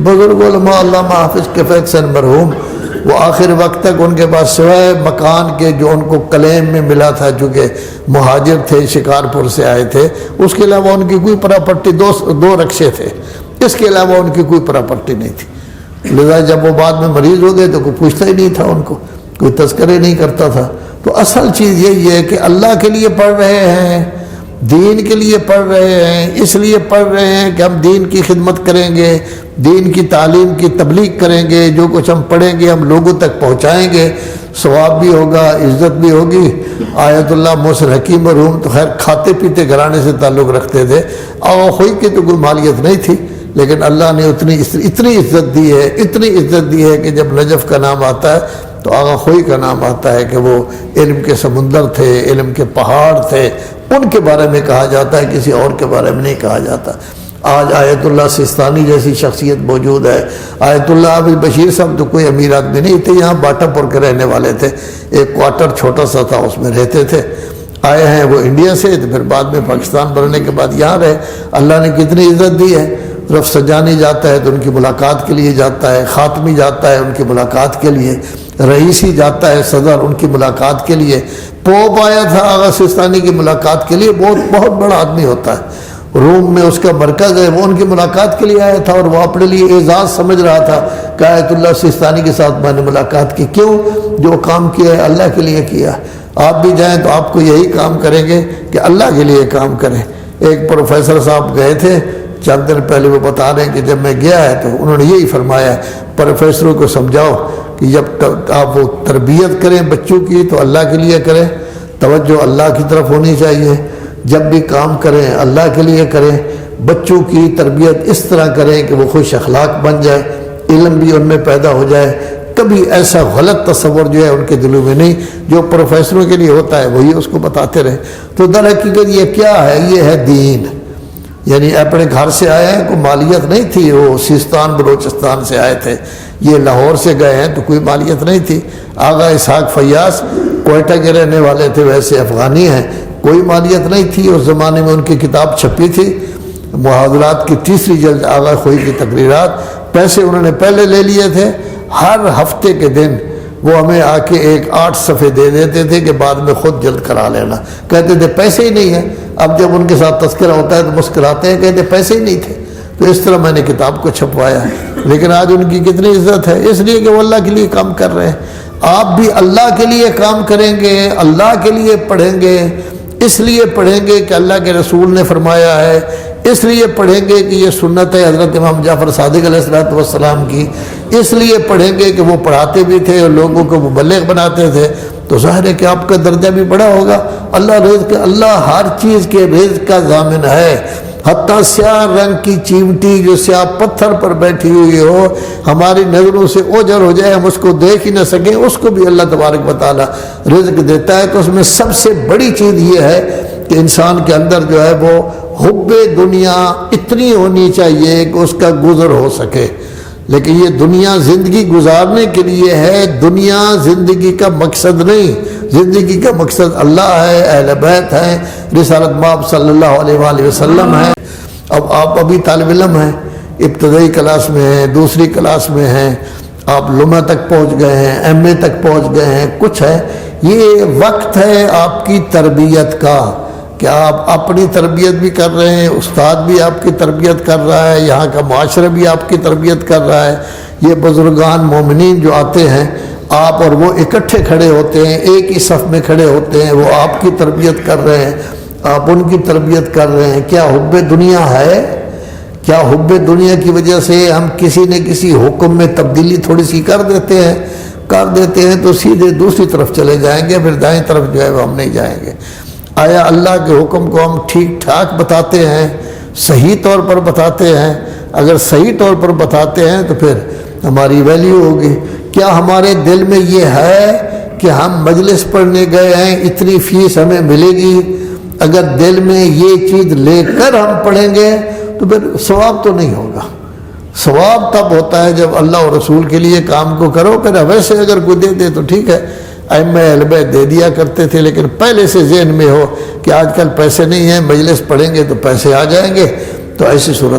بزرگ علماء علامہ حافظ کفایت حسین مرحوم، وہ آخر وقت تک ان کے پاس سوائے مکان کے جو ان کو کلیم میں ملا تھا، چونکہ مہاجر تھے، شکارپور سے آئے تھے، اس کے علاوہ ان کی کوئی پراپرٹی، دو رکشے تھے، اس کے علاوہ ان کی کوئی پراپرٹی نہیں تھی۔ لذا جب وہ بعد میں مریض ہو گئے تو کوئی پوچھتا ہی نہیں تھا ان کو، کوئی تذکرے نہیں کرتا تھا۔ تو اصل چیز یہی ہے کہ اللہ کے لیے پڑھ رہے ہیں، دین کے لیے پڑھ رہے ہیں، اس لیے پڑھ رہے ہیں کہ ہم دین کی خدمت کریں گے، دین کی تعلیم کی تبلیغ کریں گے، جو کچھ ہم پڑھیں گے ہم لوگوں تک پہنچائیں گے، ثواب بھی ہوگا، عزت بھی ہوگی۔ آیت اللہ محسن حکیم مرحوم تو خیر کھاتے پیتے گھرانے سے تعلق رکھتے تھے، آغا خوئی کی تو کوئی مالیت نہیں تھی، لیکن اللہ نے اتنی عزت دی ہے، اتنی عزت دی ہے کہ جب نجف کا نام آتا ہے تو آغا خوئی کا نام آتا ہے کہ وہ علم کے سمندر تھے، علم کے پہاڑ تھے، ان کے بارے میں کہا جاتا ہے، کسی اور کے بارے میں نہیں کہا جاتا۔ آج آیت اللہ سستانی جیسی شخصیت موجود ہے۔ آیت اللہ عابد بشیر صاحب تو کوئی امیر آدمی نہیں تھے، یہاں باٹا پور کے رہنے والے تھے، ایک کوارٹر چھوٹا سا تھا، اس میں رہتے تھے۔ آئے ہیں وہ انڈیا سے، تو پھر بعد میں پاکستان بننے کے بعد یہاں رہے۔ اللہ نے کتنی عزت دی ہے۔ رف سجانی جاتا ہے تو ان کی ملاقات کے لیے جاتا ہے، خاتمی جاتا ہے ان کی ملاقات کے لیے، رئیسی جاتا ہے صدر ان کی ملاقات کے لیے، پوپ آیا تھا آغا سستانی کی ملاقات کے لیے، بہت بڑا آدمی ہوتا ہے، روم میں اس کا مرکز ہے، وہ ان کی ملاقات کے لیے آیا تھا، اور وہ اپنے لیے اعزاز سمجھ رہا تھا کہ آیت اللہ سستانی کے ساتھ میں نے ملاقات کی۔ کیوں؟ جو کام کیا ہے اللہ کے لیے کیا۔ آپ بھی جائیں تو آپ کو یہی کام کریں گے کہ اللہ کے لیے کام کریں۔ ایک پروفیسر صاحب گئے تھے چند دن پہلے، وہ بتا رہے ہیں کہ جب میں گیا ہے تو انہوں نے یہی فرمایا، پروفیسروں کو سمجھاؤ کہ جب آپ وہ تربیت کریں بچوں کی تو اللہ کے لیے کریں، توجہ اللہ کی طرف ہونی چاہیے، جب بھی کام کریں اللہ کے لیے کریں، بچوں کی تربیت اس طرح کریں کہ وہ خوش اخلاق بن جائے، علم بھی ان میں پیدا ہو جائے۔ کبھی ایسا غلط تصور جو ہے ان کے دلوں میں نہیں، جو پروفیسروں کے لیے ہوتا ہے وہی اس کو بتاتے رہے۔ تو در حقیقت یہ کیا ہے؟ یہ ہے دین۔ یعنی اپنے گھر سے آئے ہیں، کوئی مالیت نہیں تھی، وہ سیستان بلوچستان سے آئے تھے، یہ لاہور سے گئے ہیں تو کوئی مالیت نہیں تھی۔ آغا اسحاق فیاض کوئٹہ کے رہنے والے تھے، ویسے افغانی ہیں، کوئی مالیت نہیں تھی۔ اس زمانے میں ان کی کتاب چھپی تھی، محاضرات کی 3ری جلد آغا خوئی کی تقریرات، پیسے انہوں نے پہلے لے لیے تھے۔ ہر ہفتے کے دن وہ ہمیں آ کے 8 صفحے دے دیتے تھے کہ بعد میں خود جلد کرا لینا، کہتے تھے پیسے ہی نہیں ہیں۔ اب جب ان کے ساتھ تذکرہ ہوتا ہے تو مسکراتے ہیں، کہتے پیسے ہی نہیں تھے۔ تو اس طرح میں نے کتاب کو چھپوایا ہے، لیکن آج ان کی کتنی عزت ہے، اس لیے کہ وہ اللہ کے لیے کام کر رہے ہیں۔ آپ بھی اللہ کے لیے کام کریں گے، اللہ کے لیے پڑھیں گے، اس لیے پڑھیں گے کہ اللہ کے رسول نے فرمایا ہے، اس لیے پڑھیں گے کہ یہ سنت ہے حضرت امام جعفر صادق علیہ السلام کی، اس لیے پڑھیں گے کہ وہ پڑھاتے بھی تھے اور لوگوں کو مبلغ بناتے تھے، تو ظاہر ہے کہ آپ کا درجہ بھی بڑا ہوگا۔ اللہ ہر چیز کے رزق کا ضامن ہے، حتیٰ سیاہ رنگ کی چیمٹی جو سیاہ پتھر پر بیٹھی ہوئی ہو، ہماری نظروں سے اوجھل ہو جائے، ہم اس کو دیکھ ہی نہ سکیں، اس کو بھی اللہ تبارک و تعالیٰ رزق دیتا ہے۔ تو اس میں سب سے بڑی چیز یہ ہے کہ انسان کے اندر جو ہے وہ حب دنیا اتنی ہونی چاہیے کہ اس کا گزر ہو سکے۔ لیکن یہ دنیا زندگی گزارنے کے لیے ہے، دنیا زندگی کا مقصد نہیں، زندگی کا مقصد اللہ ہے، اہل بیت ہیں، رسالت مآب صلی اللہ علیہ وآلہ وسلم ہے۔ اب آپ ابھی طالب علم ہیں، ابتدائی کلاس میں ہیں، 2ری کلاس میں ہیں، آپ لمحہ تک پہنچ گئے ہیں، ایم اے تک پہنچ گئے ہیں، کچھ ہے، یہ وقت ہے آپ کی تربیت کا، کہ آپ اپنی تربیت بھی کر رہے ہیں، استاد بھی آپ کی تربیت کر رہا ہے، یہاں کا معاشرہ بھی آپ کی تربیت کر رہا ہے۔ یہ بزرگان مومنین جو آتے ہیں، آپ اور وہ اکٹھے کھڑے ہوتے ہیں، ایک ہی صف میں کھڑے ہوتے ہیں، وہ آپ کی تربیت کر رہے ہیں، آپ ان کی تربیت کر رہے ہیں۔ کیا حب دنیا ہے؟ کیا حب دنیا کی وجہ سے ہم کسی نہ کسی حکم میں تبدیلی تھوڑی سی کر دیتے ہیں تو سیدھے دوسری طرف چلے جائیں گے، پھر دائیں طرف جو ہے وہ ہم نہیں جائیں گے۔ آیا اللہ کے حکم کو ہم ٹھیک ٹھاک بتاتے ہیں، صحیح طور پر بتاتے ہیں؟ اگر صحیح طور پر بتاتے ہیں تو پھر ہماری ویلیو ہوگی۔ کیا ہمارے دل میں یہ ہے کہ ہم مجلس پڑھنے گئے ہیں، اتنی فیس ہمیں ملے گی؟ اگر دل میں یہ چیز لے کر ہم پڑھیں گے تو پھر ثواب تو نہیں ہوگا۔ ثواب تب ہوتا ہے جب اللہ اور رسول کے لیے کام کو کرو۔ پھر ویسے اگر کوئی دے دے تو ٹھیک ہے، ائمہ اہل بیت دے دیا کرتے تھے، لیکن پہلے سے ذہن میں ہو کہ آج کل پیسے نہیں ہیں، مجلس پڑھیں گے تو پیسے آ جائیں گے، تو ایسی صورت